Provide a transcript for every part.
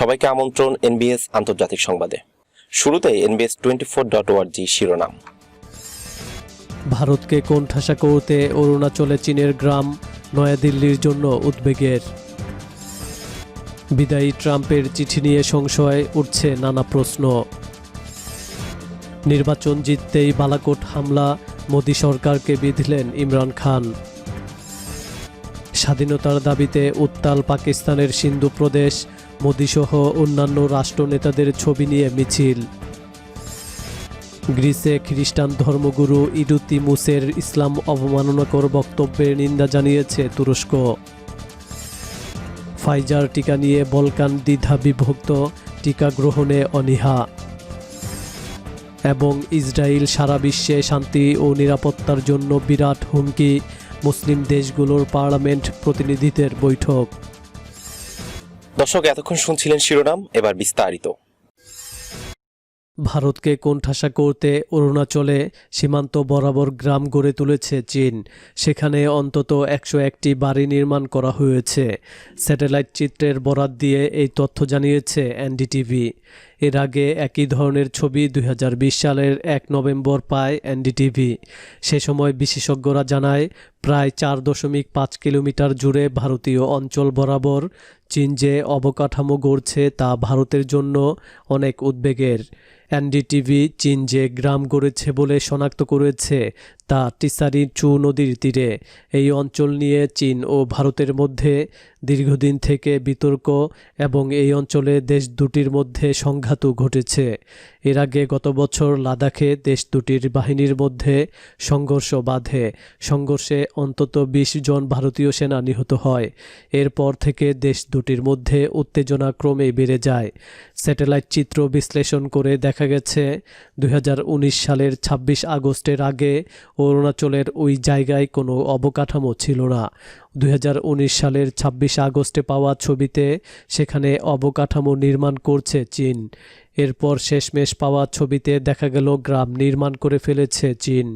সবাইকে আমন্ত্রণ এনবিএস আন্তর্জাতিক সংবাদে। শুরুতে NBS24.org শিরোনাম। ভারতকে কোণঠাসা করতে অরুণাচলে চীনের গ্রাম, নয়াদিল্লির জন্য উদ্বেগের। বিদায়ী ট্রাম্পের চিঠি নিয়ে সংশয়, উঠছে নানা প্রশ্ন। নির্বাচন জিততেই বালাকোট হামলা, মোদি সরকারকে বিঁধলেন ইমরান খান। স্বাধীনতার দাবিতে উত্তাল পাকিস্তানের সিন্ধু প্রদেশ, মোদিসহ অন্যান্য রাষ্ট্রনেতাদের ছবি নিয়ে মিছিল। গ্রিসে খ্রিস্টান ধর্মগুরু ইডুতিমুসের ইসলাম অবমাননাকর বক্তব্যের নিন্দা জানিয়েছে তুরস্ক। ফাইজার টিকা নিয়ে বলকান দ্বিধা বিভক্ত, টিকা গ্রহণে অনীহা। এবং ইসরায়েল সারা বিশ্বে শান্তি ও নিরাপত্তার জন্য বিরাট হুমকি, মুসলিম দেশগুলোর পার্লামেন্ট প্রতিনিধিদের বৈঠক। দর্শক, এতক্ষণ শুনছিলেন শিরোনাম, এবার বিস্তারিত। ভারতকে কোণঠাসা করতে অরুণাচলে সীমান্ত বরাবর গ্রাম গড়ে তুলেছে চীন। সেখানে অন্তত 101টি বাড়ি নির্মাণ করা হয়েছে। স্যাটেলাইট চিত্রের বরাত দিয়ে এই তথ্য জানিয়েছে এনডিটিভি। এর আগে একই ধরনের ছবি 2020 সালের 1 নভেম্বর পায় এনডিটিভি। সে সময় বিশেষজ্ঞরা জানায়, প্রায় 4.5 কিলোমিটার জুড়ে ভারতীয় অঞ্চল বরাবর চীন যে অবকাঠামো গড়ছে তা ভারতের জন্য অনেক উদ্বেগের। এনডিটিভি চীন যে গ্রাম গড়েছে বলে শনাক্ত করেছে তা টিসারি চু নদীর তীরে। এই অঞ্চল নিয়ে চীন ও ভারতের মধ্যে দীর্ঘদিন থেকে বিতর্ক এবং এই অঞ্চলে দেশ দুটির মধ্যে সংঘাতও ঘটেছে। এর আগে গত বছর লাদাখে দেশ দুটির বাহিনীর মধ্যে সংঘর্ষ বাধে। সংঘর্ষে অন্তত 20 জন ভারতীয় সেনা নিহত হয়। এরপর থেকে দেশ দুটির মধ্যে উত্তেজনা ক্রমে বেড়ে যায়। স্যাটেলাইট চিত্র বিশ্লেষণ করে দেখা গেছে 2019 সালের 26 আগস্টের আগে অরুণাচলের ওই জায়গায় কোনো অবকাঠামো ছিল না। 2019 সালের 26 আগস্টে পাওয়া ছবিতে সেখানে অবকাঠামো নির্মাণ করছে চীন। এরপর শেষমেশ পাওয়া ছবিতে দেখা গেল গ্রাম নির্মাণ করে ফেলেছে চীন।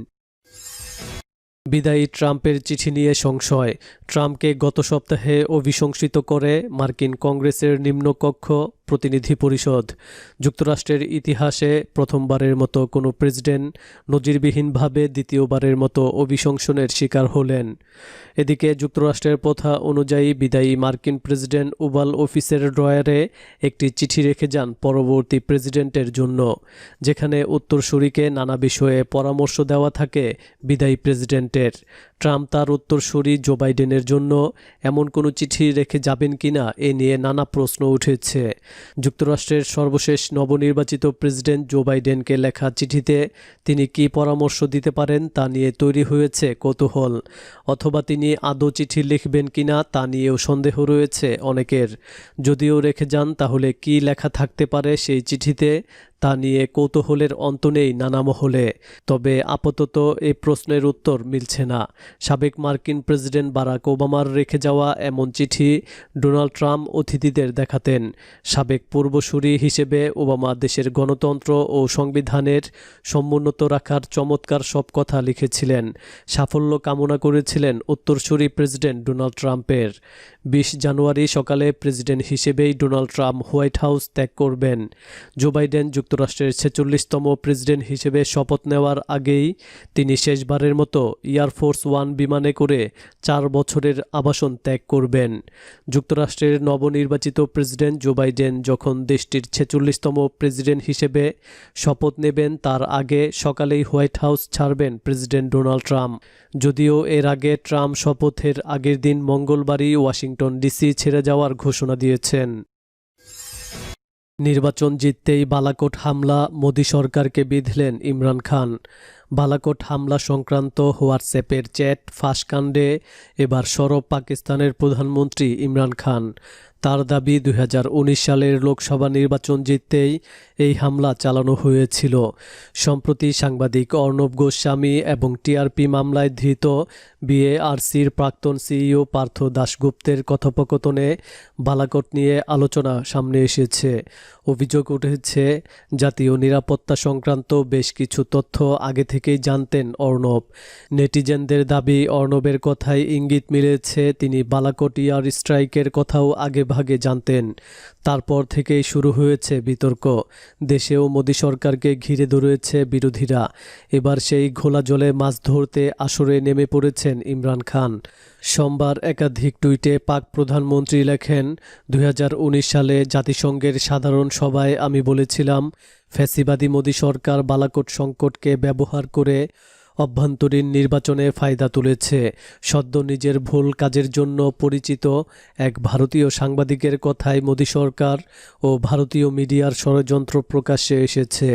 বিদায়ী ট্রাম্পের চিঠি নিয়ে সংশয়। ট্রাম্পকে গত সপ্তাহে অভিশংসিত করে মার্কিন কংগ্রেসের নিম্নকক্ষ প্রতিনিধি পরিষদ। যুক্তরাষ্ট্রের ইতিহাসে প্রথমবারের মতো কোনো প্রেসিডেন্ট নজিরবিহীনভাবে দ্বিতীয়বারের মতো অভিশংসনের শিকার হলেন। এদিকে যুক্তরাষ্ট্রের প্রথা অনুযায়ী বিদায়ী মার্কিন প্রেসিডেন্ট ওভাল অফিসের ড্রয়ারে একটি চিঠি রেখে যান পরবর্তী প্রেসিডেন্টের জন্য, যেখানে উত্তরসূরিকে নানা বিষয়ে পরামর্শ দেওয়া থাকে বিদায়ী প্রেসিডেন্টের। ট্রাম্প তার উত্তরসূরি জো বাইডেনের জন্য এমন কোনো চিঠি রেখে যাবেন কিনা এ নিয়ে নানা প্রশ্ন উঠেছে। যুক্তরাষ্ট্রের সর্বশেষ নবনির্বাচিত প্রেসিডেন্ট জো বাইডেনকে লেখা চিঠিতে তিনি কী পরামর্শ দিতে পারেন তা নিয়ে তৈরি হয়েছে কৌতূহল। অথবা তিনি আদৌ চিঠি লিখবেন কিনা তা নিয়েও সন্দেহ রয়েছে অনেকের। যদিও রেখে যান তাহলে কী লেখা থাকতে পারে সেই চিঠিতে তা নিয়ে কৌতূহলের অন্ত নেই নানা মহলে। তবে আপাতত এই প্রশ্নের উত্তর মিলছে না। সাবেক মার্কিন প্রেসিডেন্ট বারাক ওবামার রেখে যাওয়া এমন চিঠি ডোনাল্ড ট্রাম্প অতিথিদের দেখাতেন। সাবেক পূর্বসূরি হিসেবে ওবামা দেশের গণতন্ত্র ও সংবিধানের সমুন্নত রাখার চমৎকার সব কথা লিখেছিলেন। সাফল্য কামনা করেছিলেন উত্তরসূরি প্রেসিডেন্ট ডোনাল্ড ট্রাম্পের। 20 জানুয়ারি সকালে প্রেসিডেন্ট হিসেবেই ডোনাল্ড ট্রাম্প হোয়াইট হাউস ত্যাগ করবেন। জো বাইডেন যুক্তরাষ্ট্রের 46তম প্রেসিডেন্ট হিসেবে শপথ নেওয়ার আগেই তিনি শেষবারের মতো এয়ারফোর্স 1 বিমানে করে 4 বছরের আবাসন ত্যাগ করবেন। যুক্তরাষ্ট্রের নবনির্বাচিত প্রেসিডেন্ট জো বাইডেন যখন দেশটির 46তম প্রেসিডেন্ট হিসেবে শপথ নেবেন তার আগে সকালেই হোয়াইট হাউস ছাড়বেন প্রেসিডেন্ট ডোনাল্ড ট্রাম্প। যদিও এর আগে ট্রাম্প শপথের আগের দিন মঙ্গলবারই ওয়াশিংটন ডিসি ছেড়ে যাওয়ার ঘোষণা দিয়েছেন। নির্বাচন জিততেই বালাকোট হামলা, মোদি সরকারকে বিঁধলেন ইমরান খান। বালাকোট হামলা সংক্রান্ত হোয়াটসঅ্যাপের চ্যাট ফাঁস কাণ্ডে এবার সরব পাকিস্তানের প্রধানমন্ত্রী ইমরান খান। তার দাবি 2019 সালের লোকসভা নির্বাচন জিততেই এই হামলা চালানো হয়েছিল। সম্প্রতি সাংবাদিক অর্ণব গোস্বামী এবং টিআরপি মামলায় ধৃত বিএআরসির প্রাক্তন সিইও পার্থ দাশগুপ্তের কথোপকথনে বালাকোট নিয়ে আলোচনা সামনে এসেছে। অভিযোগ উঠেছে, জাতীয় নিরাপত্তা সংক্রান্ত বেশ কিছু তথ্য আগে থেকেই জানতেন অর্ণব। নেটিজেনদের দাবি, অর্ণবের কথায় ইঙ্গিত মিলেছে তিনি বালাকোট এয়ার স্ট্রাইকের কথাও আগে আগেভাগে জানতেন। তারপর থেকেই শুরু হয়েছে বিতর্ক। দেশেও মোদি সরকারকে ঘিরে ধরেছে বিরোধীরা। এবার সেই ঘোলা জলে মাছ ধরতে আসরে নেমে পড়েছেন ইমরান খান। সোমবার একাধিক টুইটে পাক প্রধানমন্ত্রী লেখেন, 2019 সালে জাতিসংঘের সাধারণ সভায় আমি বলেছিলাম, ফ্যাসিবাদী মোদি সরকার বালাকোট সংকটকে ব্যবহার করে অভ্যন্তরীণ নির্বাচনে ফায়দা তুলেছে। সদ্য নিজের ভুল কাজের জন্য পরিচিত এক ভারতীয় সাংবাদিকের কথায় মোদি সরকার ও ভারতীয় মিডিয়ার ষড়যন্ত্র প্রকাশ্যে এসেছে।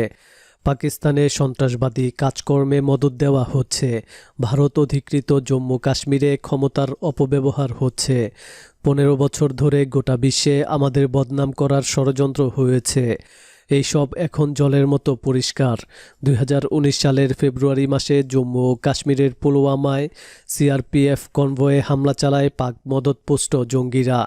পাকিস্তানে সন্ত্রাসবাদী কাজকর্মে মদদ দেওয়া হচ্ছে, ভারত অধিকৃত জম্মু কাশ্মীরে ক্ষমতার অপব্যবহার হচ্ছে। 15 বছর ধরে গোটা বিশ্বে আমাদের বদনাম করার ষড়যন্ত্র হয়েছে। এইসব এখন জলের মতো পরিষ্কার। 2019 সালের ফেব্রুয়ারি মাসে জম্মু ও কাশ্মীরের পুলওয়ামায় সিআরপিএফ কনভয়ে হামলা চালায় পাক মদতপুষ্ট জঙ্গিরা।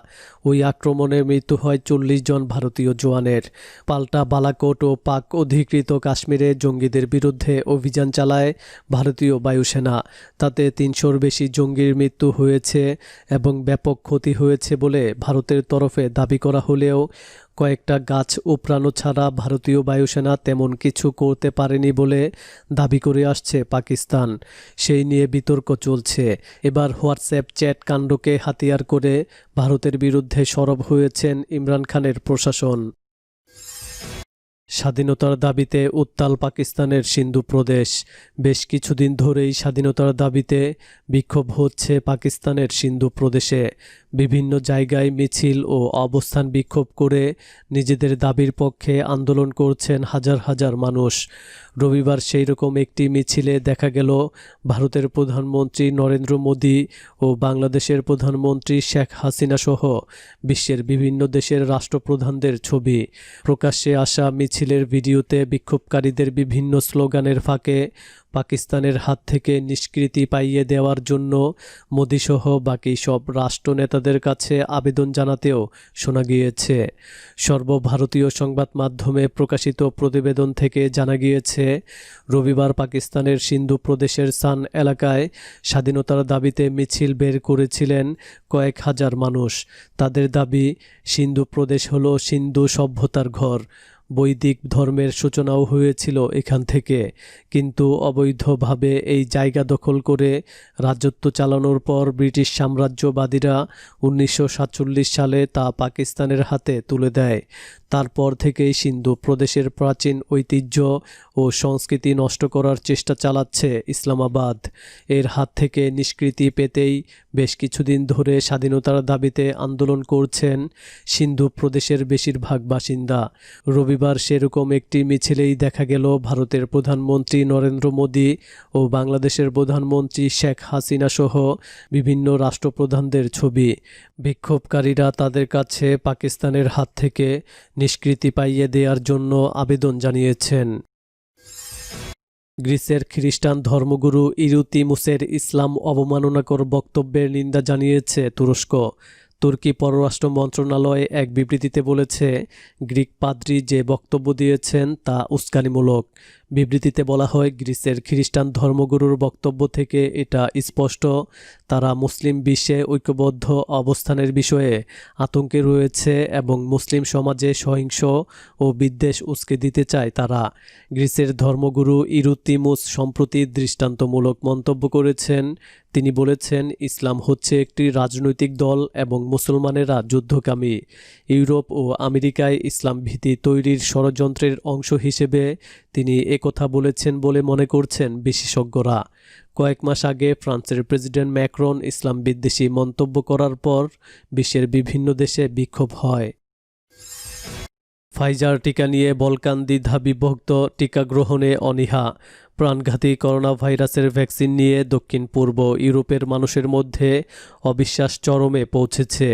ওই আক্রমণে মৃত্যু হয় 40 জন ভারতীয় জওয়ানের। পাল্টা বালাকোট ও পাক অধিকৃত কাশ্মীরে জঙ্গিদের বিরুদ্ধে অভিযান চালায় ভারতীয় বায়ুসেনা। তাতে 300-র বেশি জঙ্গির মৃত্যু হয়েছে এবং ব্যাপক ক্ষতি হয়েছে বলে ভারতের তরফে দাবি করা হলেও কয়েকটা গাছ উপড়ানো ছাড়া ভারতীয় বায়ুসেনা তেমন কিছু করতে পারেনি বলে দাবি করে আসছে পাকিস্তান। সেই নিয়ে বিতর্ক চলছে। এবার হোয়াটসঅ্যাপ চ্যাট কাণ্ডকে হাতিয়ার করে ভারতের বিরুদ্ধে সরব হয়েছেন ইমরান খানের প্রশাসন। স্বাধীনতার দাবিতে উত্তাল পাকিস্তানের সিন্ধু প্রদেশ। বেশ কিছুদিন ধরেই স্বাধীনতার দাবিতে বিক্ষোভ হচ্ছে পাকিস্তানের সিন্ধু প্রদেশে। বিভিন্ন জায়গায় মিছিল ও অবস্থান বিক্ষোভ করে নিজেদের দাবির পক্ষে আন্দোলন করছেন হাজার হাজার মানুষ। রবিবার সেই রকম একটি মিছিলে দেখা গেল ভারতের প্রধানমন্ত্রী নরেন্দ্র মোদি ও বাংলাদেশের প্রধানমন্ত্রী শেখ হাসিনা সহ বিশ্বের বিভিন্ন দেশের রাষ্ট্রপ্রধানদের ছবি। প্রকাশ্যে আসা মিছিলের ভিডিওতে বিক্ষোভকারীদের বিভিন্ন স্লোগানের ফাঁকে পাকিস্তানের হাত থেকে নিষ্কৃতি পাইয়ে দেওয়ার জন্য মোদিসহ বাকি সব রাষ্ট্রনেতাদের কাছে আবেদন জানাতেও শোনা গিয়েছে। সর্বভারতীয় সংবাদ মাধ্যমে প্রকাশিত প্রতিবেদন থেকে জানা গিয়েছে, রবিবার পাকিস্তানের সিন্ধু প্রদেশের সান এলাকায় স্বাধীনতার দাবিতে মিছিল বের করেছিলেন কয়েক হাজার মানুষ। তাদের দাবি, সিন্ধু প্রদেশ হলো সিন্ধু সভ্যতার ঘর। বৈদিক ধর্মের সূচনাও হয়েছিল এখান থেকে, কিন্তু অবৈধভাবে এই জায়গা দখল করে রাজত্ব চালানোর পর ব্রিটিশ সাম্রাজ্যবাদীরা 1947 সালে তা পাকিস্তানের হাতে তুলে দেয়। তারপর থেকেই সিন্ধু প্রদেশের প্রাচীন ঐতিহ্য ও সংস্কৃতি নষ্ট করার চেষ্টা চালাচ্ছে ইসলামাবাদ। এর হাত থেকে নিষ্কৃতি পেতেই বেশ কিছুদিন ধরে স্বাধীনতার দাবিতে আন্দোলন করছেন সিন্ধু প্রদেশের বেশিরভাগ বাসিন্দা। রবিবার সেরকম একটি মিছিলেই দেখা গেল ভারতের প্রধানমন্ত্রী নরেন্দ্র মোদি ও বাংলাদেশের প্রধানমন্ত্রী শেখ হাসিনা সহ বিভিন্ন রাষ্ট্রপ্রধানদের ছবি। বিক্ষোভকারীরা তাদের কাছে পাকিস্তানের হাত থেকে নিষ্কৃতি পাইয়ে দেওয়ার জন্য আবেদন জানিয়েছেন। গ্রিসের খ্রিস্টান ধর্মগুরু ইউরোতিমুসের ইসলাম অবমাননাকর বক্তব্যের নিন্দা জানিয়েছে তুরস্ক। তুর্কি পররাষ্ট্র মন্ত্রণালয় এক বিবৃতিতে বলেছে, গ্রিক পাদ্রী যে বক্তব্য দিয়েছেন তা উস্কানিমূলক। বিবৃতিতে বলা হয়, গ্রিসের খ্রিস্টান ধর্মগুরুর বক্তব্য থেকে এটা স্পষ্ট, তারা মুসলিম বিশ্বে ঐক্যবদ্ধ অবস্থানের বিষয়ে আতঙ্কে রয়েছে এবং মুসলিম সমাজে সহিংস ও বিদ্বেষ উস্কে দিতে চায় তারা। গ্রিসের ধর্মগুরু ইউরোতিমুস সম্প্রতি দৃষ্টান্তমূলক মন্তব্য করেছেন। তিনি বলেছেন, ইসলাম হচ্ছে একটি রাজনৈতিক দল এবং মুসলমানেরা যুদ্ধকামী। ইউরোপ ও আমেরিকায় ইসলাম ভীতি তৈরির ষড়যন্ত্রের অংশ হিসেবে তিনি একথা বলেছেন বলে মনে করছেন বিশেষজ্ঞরা। কয়েক মাস আগে ফ্রান্সের প্রেসিডেন্ট ম্যাক্রন ইসলাম বিদ্বেষী মন্তব্য করার পর বিশ্বের বিভিন্ন দেশে বিক্ষোভ হয়। ফাইজার টিকা নিয়ে বলকান দ্বিধা বিভক্ত, টিকা গ্রহণে অনীহা। প্রাণঘাতী করোনা ভাইরাসের ভ্যাকসিন নিয়ে দক্ষিণ পূর্ব ইউরোপের মানুষের মধ্যে অবিশ্বাস চরমে পৌঁছেছে।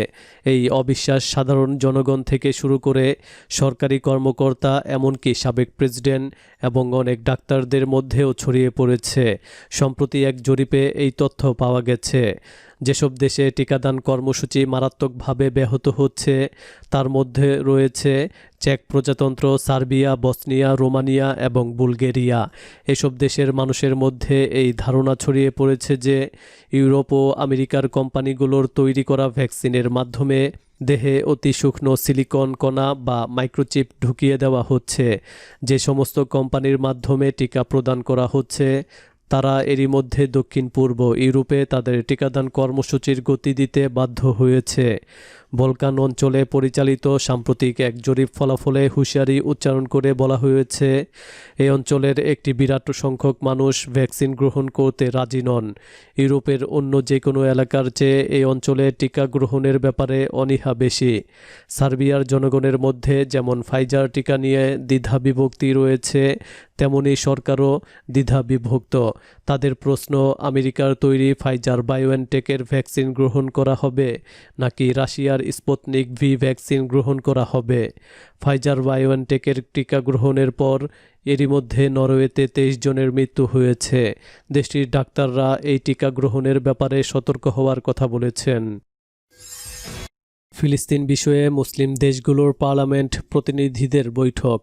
এই অবিশ্বাস সাধারণ জনগণ থেকে শুরু করে সরকারি কর্মকর্তা, এমনকি সাবেক প্রেসিডেন্ট এবং অনেক ডাক্তারদের মধ্যেও ছড়িয়ে পড়েছে। সম্প্রতি এক জরিপে এই তথ্য পাওয়া গেছে। যেসব দেশে টিকাদান কর্মসূচি মারাত্মকভাবে ব্যাহত হচ্ছে তার মধ্যে রয়েছে চেক প্রজাতন্ত্র, সার্বিয়া, বসনিয়া, রোমানিয়া এবং বুলগেরিয়া। এসব দেশের মানুষের মধ্যে এই ধারণা ছড়িয়ে পড়েছে যে ইউরোপ ও আমেরিকার কোম্পানিগুলোর তৈরি করা ভ্যাকসিনের মাধ্যমে দেহে অতি শুকনো সিলিকন কণা বা মাইক্রোচিপ ঢুকিয়ে দেওয়া হচ্ছে। যে সমস্ত কোম্পানির মাধ্যমে টিকা প্রদান করা হচ্ছে তারা এরই মধ্যে দক্ষিণ পূর্ব ইউরোপে তাদের টিকাদান কর্মসূচির গতি দিতে বাধ্য হয়েছে। বলকান অঞ্চলে পরিচালিত সাম্প্রতিক এক জরিপ ফলাফলে হুঁশিয়ারি উচ্চারণ করে বলা হয়েছে, এই অঞ্চলের একটি বিরাট সংখ্যক মানুষ ভ্যাকসিন গ্রহণ করতে রাজি নন। ইউরোপের অন্য যে কোনো এলাকার চেয়ে এই অঞ্চলে টিকা গ্রহণের ব্যাপারে অনীহা বেশি। সার্বিয়ার জনগণের মধ্যে যেমন ফাইজার টিকা নিয়ে দ্বিধা বিভক্তি রয়েছে, তেমনি সরকারও দ্বিধা বিভক্ত। তাদের প্রশ্ন, আমেরিকার তৈরি ফাইজার বায়োএনটেকের ভ্যাকসিন গ্রহণ করা হবে নাকি রাশিয়ার স্পুতনিক ভি ভ্যাকসিন গ্রহণ করা হবে। ফাইজার বায়োএনটেকের টিকা গ্রহণের পর এরই মধ্যে নরওয়েতে 23 জনের মৃত্যু হয়েছে। দেশটির ডাক্তাররা এই টিকা গ্রহণের ব্যাপারে সতর্ক হওয়ার কথা বলেছেন। ফিলিস্তিন বিষয়ে মুসলিম দেশগুলোর পার্লামেন্ট প্রতিনিধিদের বৈঠক।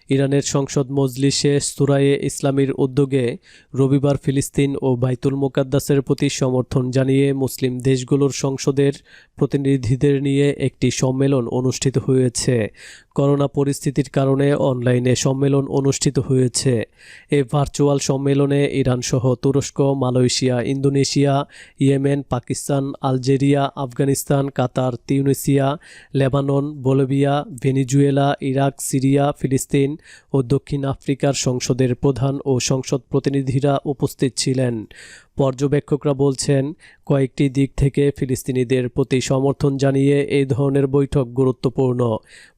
ইরানের সংসদ মজলিসে সুরায়ে ইসলামীর উদ্যোগে রবিবার ফিলিস্তিন ও বাইতুল মোকাদ্দাসের প্রতি সমর্থন জানিয়ে মুসলিম দেশগুলোর সংসদের প্রতিনিধিদের নিয়ে একটি সম্মেলন অনুষ্ঠিত হয়েছে। করোনা পরিস্থিতির কারণে অনলাইনে সম্মেলন অনুষ্ঠিত হয়েছে। এই ভার্চুয়াল সম্মেলনে ইরানসহ তুরস্ক, Malaysia, Indonesia, Yemen, Pakistan, Algeria, Afghanistan, Qatar, Tunisia, Lebanon, Bolivia, Venezuela, Iraq, Syria, ফিলিস্তিন ও দক্ষিণ আফ্রিকার সংসদের প্রধান ও সংসদ প্রতিনিধিরা উপস্থিত ছিলেন। পর্যবেক্ষকরা বলছেন, কয়েকটি দিক থেকে ফিলিস্তিনিদের প্রতি সমর্থন জানিয়ে এই ধরনের বৈঠক গুরুত্বপূর্ণ।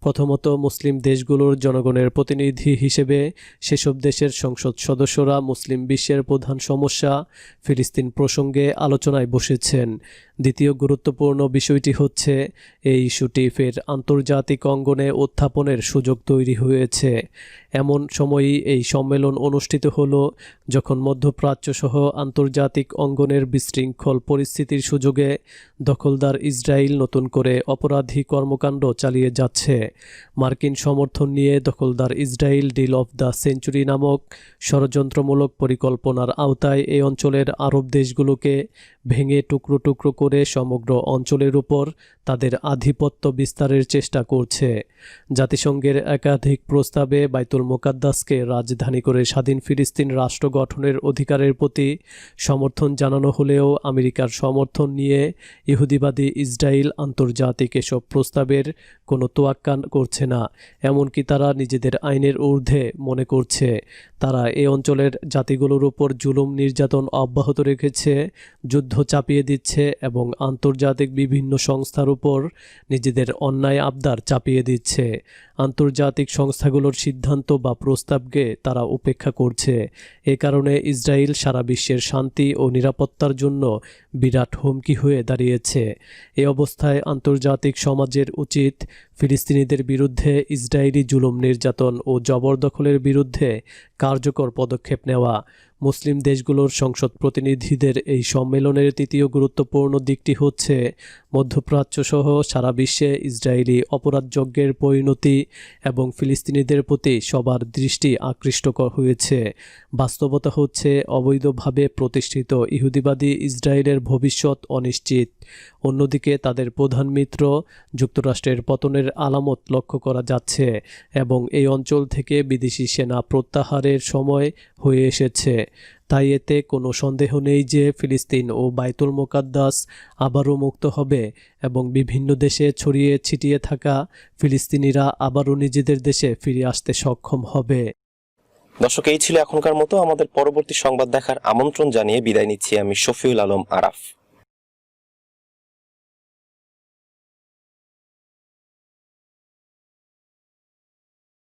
প্রথমত, মুসলিম দেশগুলোর জনগণের প্রতিনিধি হিসেবে সেসব দেশের সংসদ সদস্যরা মুসলিম বিশ্বের প্রধান সমস্যা ফিলিস্তিন প্রসঙ্গে আলোচনায় বসেছেন। দ্বিতীয় গুরুত্বপূর্ণ বিষয়টি হচ্ছে, এই ইস্যুটি ফের আন্তর্জাতিক অঙ্গনে উত্থাপনের সুযোগ তৈরি হয়েছে। এমন সময়ই এই সম্মেলন অনুষ্ঠিত হলো যখন মধ্যপ্রাচ্যসহ আন্তর্জাতিক অঙ্গনের বিশৃঙ্খল পরিস্থিতির সুযোগে দখলদার ইসরায়েল নতুন করে অপরাধী কর্মকাণ্ড চালিয়ে যাচ্ছে। মার্কিন সমর্থন নিয়ে দখলদার Israel deal of the century নামক ষড়যন্ত্রমূলক পরিকল্পনার আওতায় এই অঞ্চলের আরব দেশগুলোকে ভেঙে টুকরো টুকরো করে সমগ্র অঞ্চলের উপর তাদের আধিপত্য বিস্তারের চেষ্টা করছে। জাতিসংঘের একাধিক প্রস্তাবে বাইতুল মোকাদ্দাসকে রাজধানী করে স্বাধীন ফিলিস্তিন রাষ্ট্র গঠনের অধিকারের প্রতি সমর্থন জানানো হলেও আমেরিকার সমর্থন নিয়ে ইহুদিবাদী ইসরায়েল আন্তর্জাতিক এসব প্রস্তাবের কোনো তোয়াক্কা করছে না। এমনকি তারা নিজেদের আইনের ঊর্ধ্বে মনে করছে। তারা এই অঞ্চলের জাতিগুলোর উপর জুলুম নির্যাতন অব্যাহত রেখেছে, যুদ্ধ চাপিয়ে দিচ্ছে এবং আন্তর্জাতিক বিভিন্ন সংস্থার উপর নিজেদের অন্যায় আবদার চাপিয়ে দিচ্ছে। আন্তর্জাতিক সংস্থাগুলোর সিদ্ধান্ত বা প্রস্তাবকে তারা উপেক্ষা করছে। এ কারণে ইসরায়েল সারা বিশ্বের শান্তি ও নিরাপত্তার জন্য বিরাট হুমকি হয়ে দাঁড়িয়েছে। এই অবস্থায় আন্তর্জাতিক সমাজের উচিত ফিলিস্তিনিদের বিরুদ্ধে ইসরায়েলি জুলুম নির্যাতন ও জবরদখলের বিরুদ্ধে কার্যকর পদক্ষেপ নেওয়া। মুসলিম দেশগুলোর সংসদ প্রতিনিধিদের এই সম্মেলনের তৃতীয় গুরুত্বপূর্ণ দিকটি হচ্ছে, মধ্যপ্রাচ্যসহ সারা বিশ্বে ইসরায়েলি অপরাধযজ্ঞের পরিণতি এবং ফিলিস্তিনিদের প্রতি সবার দৃষ্টি আকৃষ্ট হয়েছে। বাস্তবতা হচ্ছে, অবৈধভাবে প্রতিষ্ঠিত ইহুদিবাদী ইসরায়েলের ভবিষ্যৎ অনিশ্চিত। অন্যদিকে তাদের প্রধান মিত্র যুক্তরাষ্ট্রের পতনের আলামত লক্ষ্য করা যাচ্ছে এবং এই অঞ্চল থেকে বিদেশি সেনা প্রত্যাহারের সময় হয়ে এসেছে। তাই এতে কোনো সন্দেহ নেই যে ফিলিস্তিন ও বাইতুল মোকাদ্দাস আবারও মুক্ত হবে এবং বিভিন্ন দেশে ছড়িয়ে ছিটিয়ে থাকা ফিলিস্তিনিরা আবারও নিজেদের দেশে ফিরে আসতে সক্ষম হবে। দর্শক, এই ছিল এখনকার মতো। আমাদের পরবর্তী সংবাদ দেখার আমন্ত্রণ জানিয়ে বিদায় নিচ্ছি আমি শফিউল আলম আরাফ।